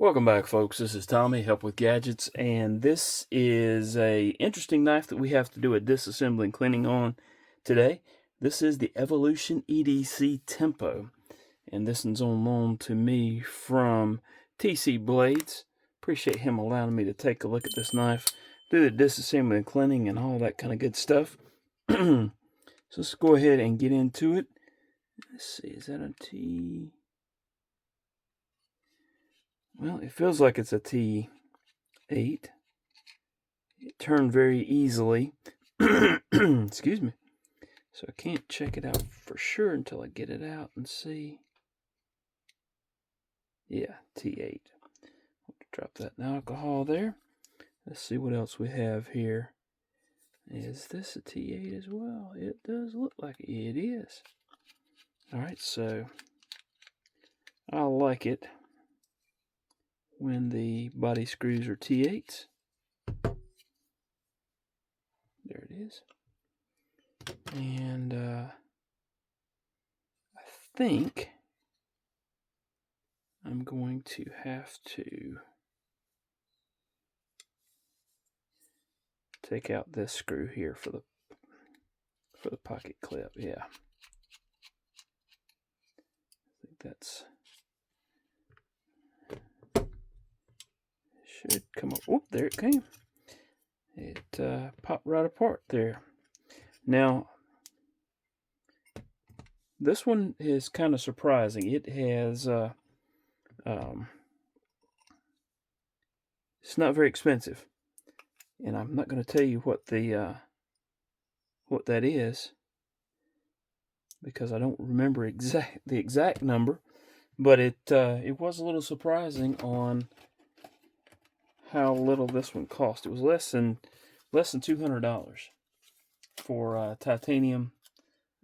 Welcome back, folks. This is Tommy, Help with Gadgets, and this is a interesting knife that we have to do a disassembly and cleaning on today. This is the Evolution EDC Tempo, and this one's on loan to me from TC Blades. Appreciate him allowing me to take a look at this knife, do the disassembly and cleaning and all that kind of good stuff. So let's go ahead and get into it. Let's see, is that a T? Well, it feels like it's a T8. It turned very easily. Excuse me. So I can't check it out for sure until I get it out and see. Yeah, T8. Drop that in alcohol there. Let's see what else we have here. Is this a T8 as well? It does look like it is. Alright, so I like it when the body screws are T8s. There it is. And I think I'm going to have to take out this screw here for the pocket clip. Yeah. I think that's should come up. Oh, there it came. It popped right apart there. Now, this one is kind of surprising. It has, it's not very expensive, and I'm not going to tell you what what that is because I don't remember the exact number, but it was a little surprising on how little this one cost. It was less than $200 for titanium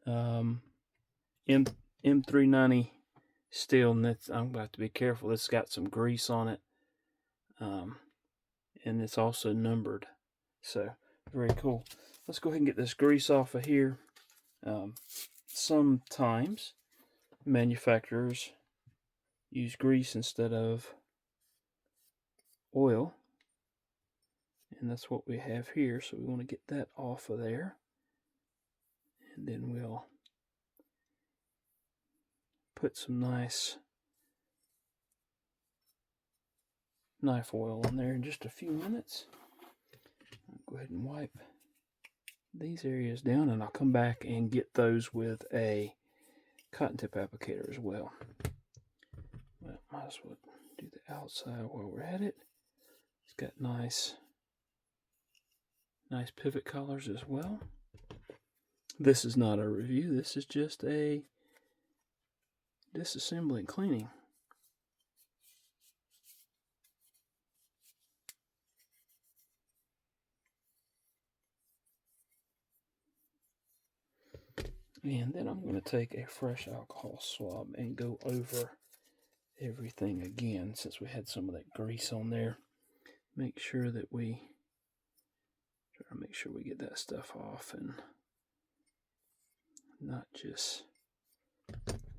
M390 steel, and I'm going to have to be careful. It's got some grease on it, and it's also numbered. So very cool. Let's go ahead and get this grease off of here. Sometimes manufacturers use grease instead of oil, and that's what we have here, so we want to get that off of there, and then we'll put some nice knife oil on there in just a few minutes. I'll go ahead and wipe these areas down, and I'll come back and get those with a cotton tip applicator as well. Well, might as well do the outside while we're at it. It's got nice pivot collars as well. This is not a review. This is just a disassembly and cleaning. And then I'm going to take a fresh alcohol swab and go over everything again, since we had some of that grease on there. Make sure that we get that stuff off and not just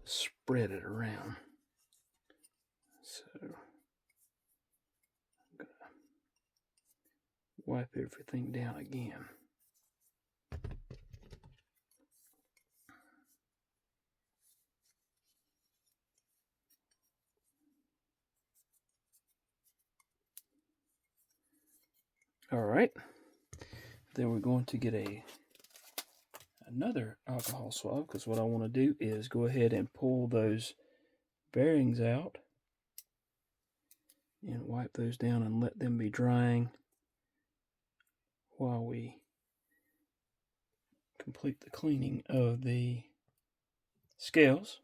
spread it around. So I'm going to wipe everything down again. Alright, then we're going to get another alcohol swab, because what I want to do is go ahead and pull those bearings out and wipe those down and let them be drying while we complete the cleaning of the scales.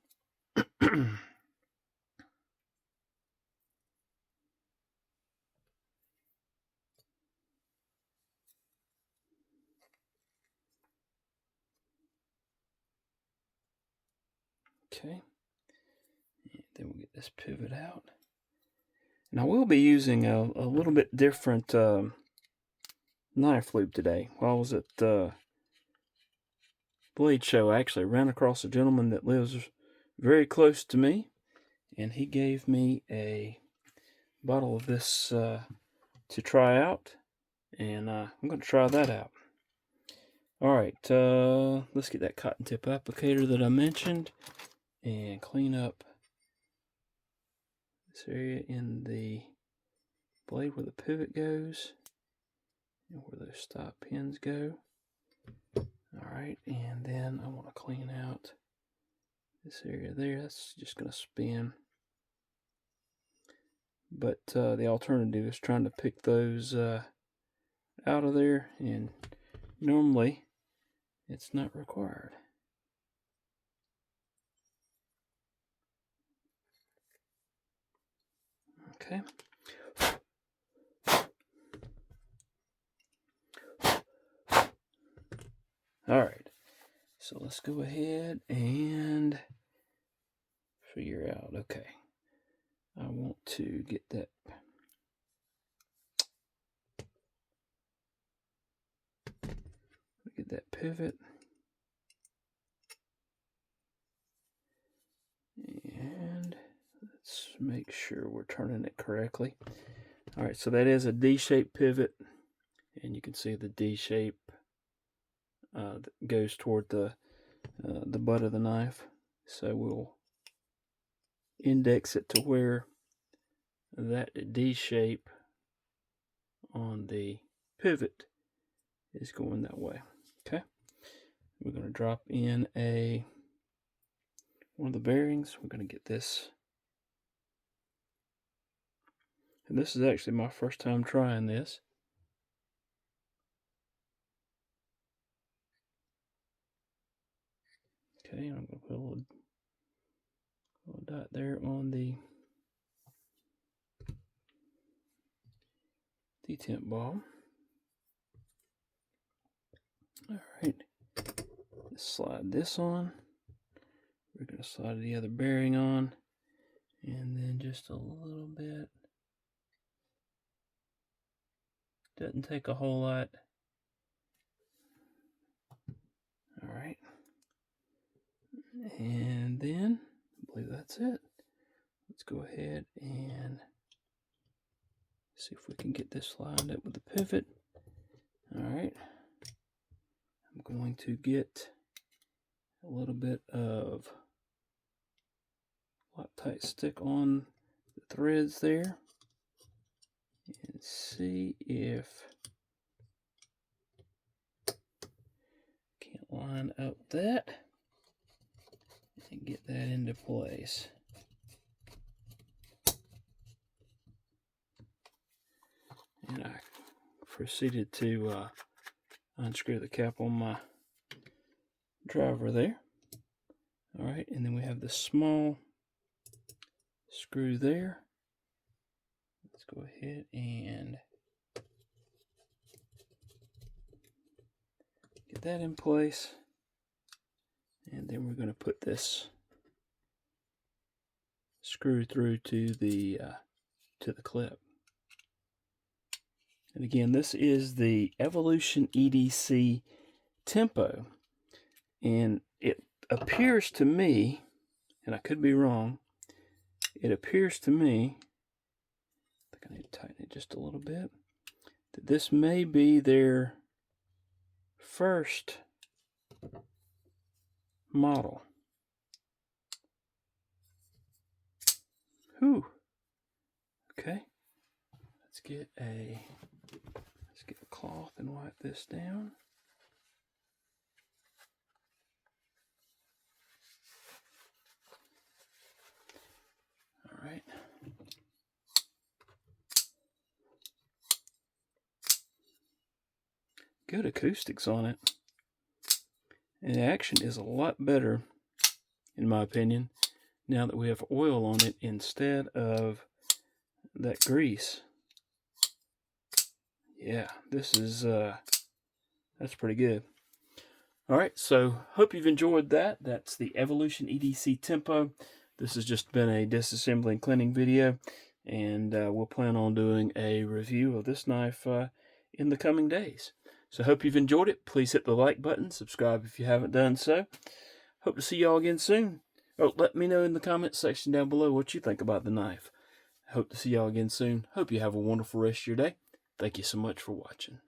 Okay, and then we'll get this pivot out. Now we'll be using a little bit different knife lube today. While I was at the blade show, I actually ran across a gentleman that lives very close to me, and he gave me a bottle of this to try out, and I'm going to try that out. Alright, let's get that cotton tip applicator that I mentioned and clean up this area in the blade where the pivot goes and where those stop pins go. Alright, and then I want to clean out this area there. That's just going to spin. But the alternative is trying to pick those out of there, and normally it's not required. Okay. Alright, so let's go ahead and figure out, okay, I want to get that pivot, and let's make sure we're turning it correctly. Alright, so that is a D-shaped pivot, and you can see the D shape that goes toward the butt of the knife. So we'll index it to where that D shape on the pivot is going that way. Okay, we're going to drop in one of the bearings. We're going to get this, and this is actually my first time trying this. Okay, I'm going to put a little dot there on the detent ball. Alright, let's slide this on. We're going to slide the other bearing on, and then just a little bit. Doesn't take a whole lot. Alright, and then I believe that's it. Let's go ahead and see if we can get this lined up with the pivot. Alright, I'm going to get a little bit of Loctite stick on the threads there and see if can't line up that and get that into place. And I proceeded to unscrew the cap on my driver there. Alright, and then we have the small screw there. Let's go ahead and get that in place. And then we're going to put this screw through to the clip. And again, this is the Evolution EDC Tempo, and it appears to me, and I could be wrong, it appears to me, I think I need to tighten it just a little bit, that this may be their first model. Whew. Okay. Let's get a cloth and wipe this down. All right. Good acoustics on it. And the action is a lot better, in my opinion, now that we have oil on it instead of that grease. Yeah, this is that's pretty good. Alright, so hope you've enjoyed that. That's the Evolution EDC Tempo. This has just been a disassembly and cleaning video, and we'll plan on doing a review of this knife in the coming days. So hope you've enjoyed it. Please hit the like button, subscribe if you haven't done so. Hope to see y'all again soon. Oh, let me know in the comments section down below what you think about the knife. Hope to see y'all again soon. Hope you have a wonderful rest of your day. Thank you so much for watching.